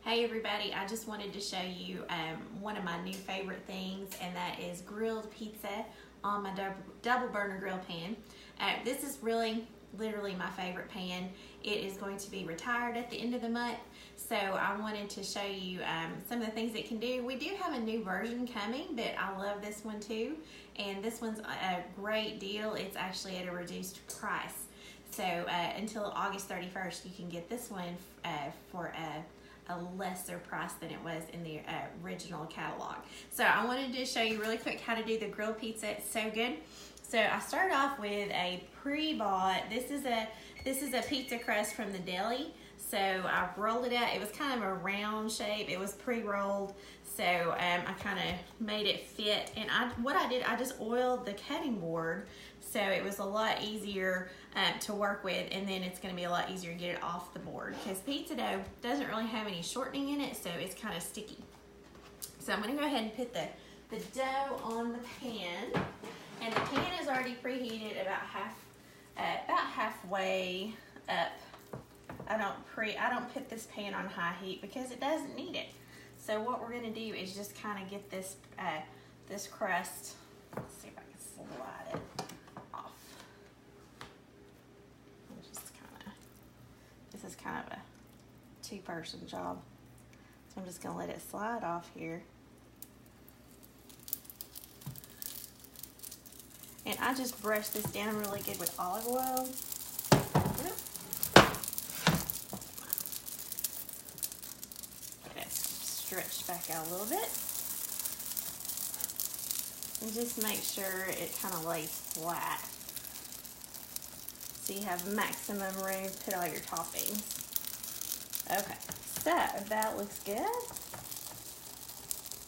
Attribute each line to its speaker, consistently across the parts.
Speaker 1: Hey everybody, I just wanted to show you one of my new favorite things, and that is grilled pizza on my double burner grill pan. This is literally my favorite pan. It is going to be retired at the end of the month, so I wanted to show you some of the things it can do. We do have a new version coming, but I love this one too, and this one's a great deal. It's actually at a reduced price. So until August 31st, you can get this one for a lesser price than it was in the original catalog. So I wanted to show you really quick how to do the grilled pizza. It's so good. So I start off with a pre-bought, this is a pizza crust from the deli. So I rolled it out. It was kind of a round shape. It was pre-rolled. So I kind of made it fit. And what I did, I just oiled the cutting board. So it was a lot easier to work with, and then it's going to be a lot easier to get it off the board because pizza dough doesn't really have any shortening in it, so it's kind of sticky. So I'm going to go ahead and put the dough on the pan, and the pan is already preheated about halfway up. I don't put this pan on high heat because it doesn't need it. So what we're going to do is just kind of get this this crust. Let's see if I can slide it. This is kind of a two-person job. So I'm just going to let it slide off here. And I just brush this down really good with olive oil. Let it stretch back out a little bit. And just make sure it kind of lays flat. So you have maximum room to put all your toppings. Okay, so that looks good.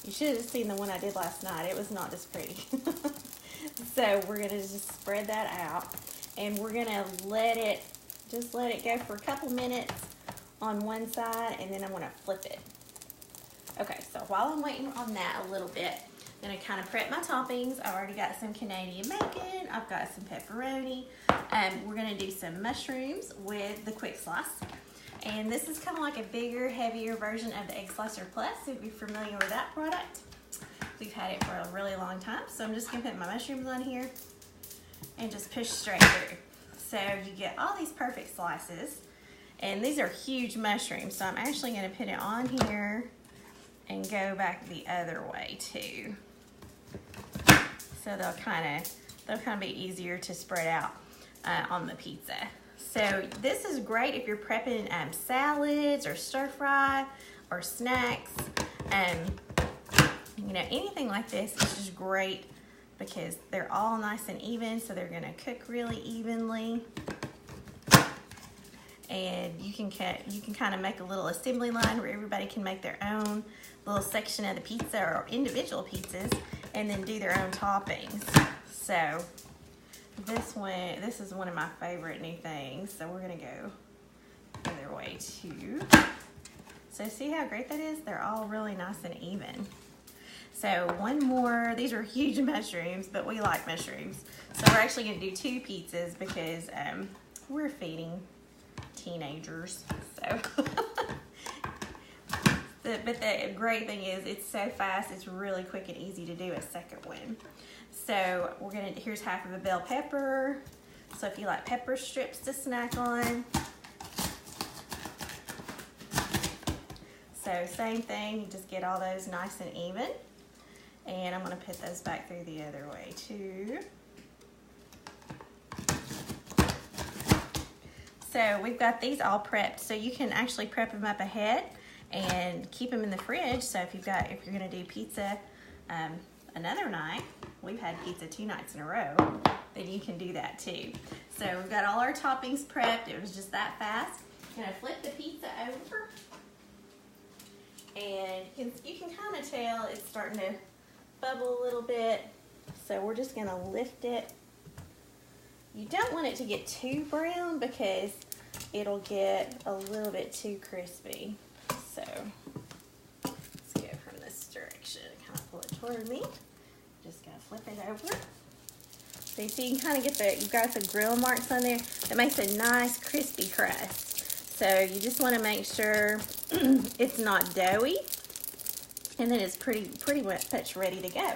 Speaker 1: You should have seen the one I did last night. It was not this pretty. So we're gonna just spread that out, and we're gonna let it go for a couple minutes on one side, and then I'm gonna flip it. Okay, so while I'm waiting on that a little bit, I'm gonna kind of prep my toppings. I've already got some Canadian bacon. I've got some pepperoni. We're gonna do some mushrooms with the quick slice. And this is kind of like a bigger, heavier version of the Egg Slicer Plus, if you're familiar with that product. We've had it for a really long time. So I'm just gonna put my mushrooms on here and just push straight through. So you get all these perfect slices. And these are huge mushrooms. So I'm actually gonna put it on here and go back the other way too. So they'll kind of be easier to spread out on the pizza. So this is great if you're prepping salads or stir fry or snacks. You know, anything like this is just great because they're all nice and even, so they're gonna cook really evenly. And you can kind of make a little assembly line where everybody can make their own little section of the pizza or individual pizzas and then do their own toppings. So this is one of my favorite new things. So we're gonna go the other way too. So see how great that is? They're all really nice and even. So one more, these are huge mushrooms, but we like mushrooms. So we're actually gonna do two pizzas because we're feeding teenagers. So but the great thing is it's so fast, it's really quick and easy to do a second one. So here's half of a bell pepper. So if you like pepper strips to snack on. So same thing, you just get all those nice and even. And I'm gonna put those back through the other way too. So we've got these all prepped, so you can actually prep them up ahead and keep them in the fridge. So if you're gonna do pizza another night, we've had pizza 2 nights in a row, then you can do that too. So we've got all our toppings prepped. It was just that fast. I'm gonna flip the pizza over, and you can kind of tell it's starting to bubble a little bit. So we're just gonna lift it. You don't want it to get too brown because it'll get a little bit too crispy. So let's go from this direction, kind of pull it toward me. Just gotta flip it over. So you can kind of get you've got the grill marks on there. That makes a nice crispy crust. So you just want to make sure it's not doughy, and then it's pretty much ready to go.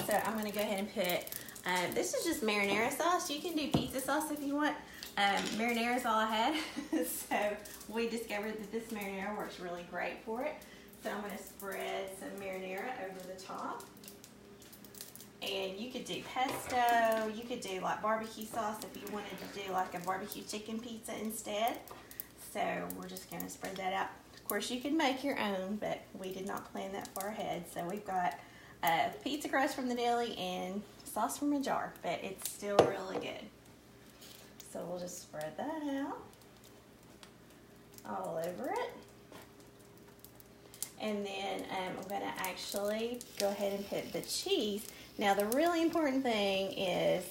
Speaker 1: So I'm going to go ahead and put, this is just marinara sauce. You can do pizza sauce if you want. Marinara is all I had. So we discovered that this marinara works really great for it. So I'm going to spread some marinara over the top. And you could do pesto, you could do like barbecue sauce if you wanted to do like a barbecue chicken pizza instead. So we're just going to spread that out. Of course, you can make your own, but we did not plan that far ahead. So we've got pizza crust from the deli and sauce from a jar, but it's still really good. So we'll just spread that out all over it. And then I'm going to actually go ahead and put the cheese. Now the really important thing is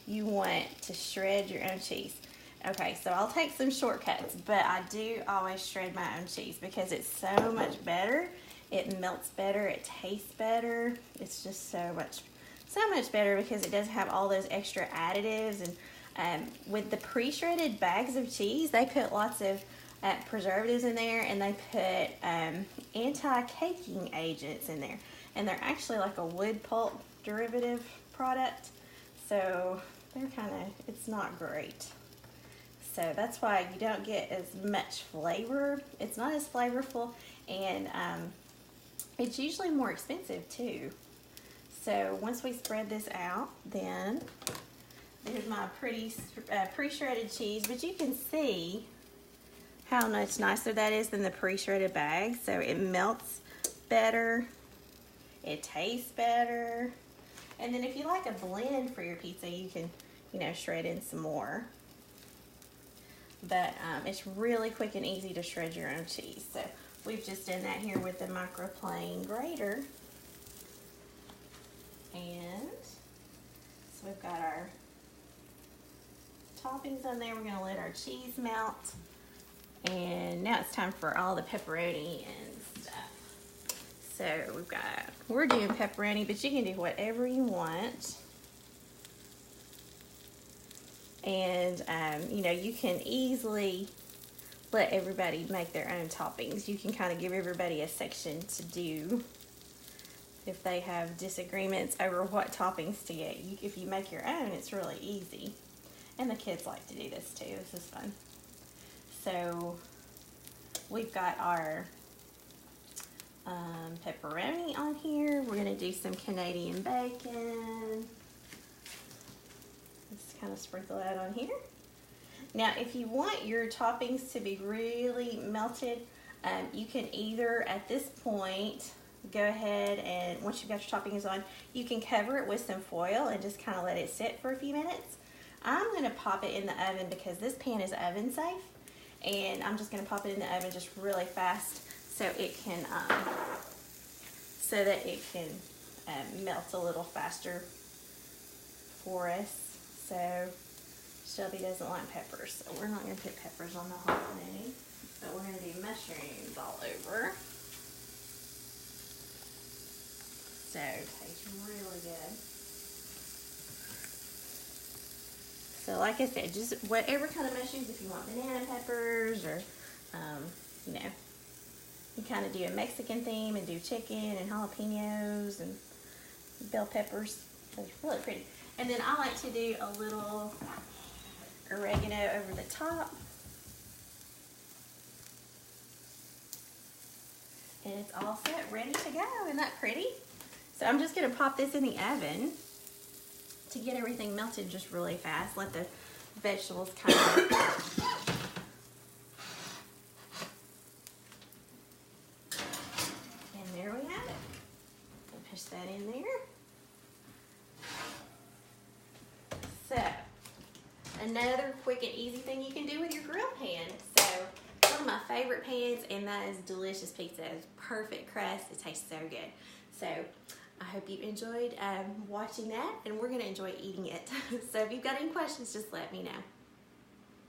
Speaker 1: you want to shred your own cheese. Okay, so I'll take some shortcuts, but I do always shred my own cheese because it's so much better. It melts better, it tastes better. It's just so much better because it doesn't have all those extra additives. And with the pre-shredded bags of cheese, they put lots of preservatives in there, and they put anti-caking agents in there. And they're actually like a wood pulp derivative product. So they're it's not great. So that's why you don't get as much flavor. It's not as flavorful, and it's usually more expensive too. So once we spread this out, then there's my pretty pre-shredded cheese, but you can see how much nicer that is than the pre-shredded bag. So it melts better, it tastes better, and then if you like a blend for your pizza, you can, shred in some more. But it's really quick and easy to shred your own cheese. So we've just done that here with the microplane grater. And so we've got our toppings on there. We're going to let our cheese melt. And now it's time for all the pepperoni and stuff. So we're doing pepperoni, but you can do whatever you want. And, you can easily let everybody make their own toppings. You can kind of give everybody a section to do if they have disagreements over what toppings to get. If you make your own, it's really easy. And the kids like to do this too. This is fun. So we've got our pepperoni on here. We're going to do some Canadian bacon. Just kind of sprinkle that on here. Now, if you want your toppings to be really melted, you can either, at this point, go ahead and, once you've got your toppings on, you can cover it with some foil and just kind of let it sit for a few minutes. I'm going to pop it in the oven because this pan is oven safe, and I'm just going to pop it in the oven just really fast so it can, melt a little faster for us. So Shelby doesn't like peppers, so we're not going to put peppers on the hot plate, but we're going to do mushrooms all over. So it tastes really good. So like I said, just whatever kind of mushrooms, if you want banana peppers or, you kind of do a Mexican theme and do chicken and jalapenos and bell peppers. So it's really pretty. And then I like to do a little oregano over the top. And it's all set, ready to go. Isn't that pretty? So I'm just going to pop this in the oven to get everything melted just really fast. Let the vegetables kind of... And there we have it. I'll push that in there. So, another quick and easy thing you can do with your grill pan. So, one of my favorite pans, and that is delicious pizza. It's perfect crust. It tastes so good. So, I hope you enjoyed watching that, and we're going to enjoy eating it. So, if you've got any questions, just let me know.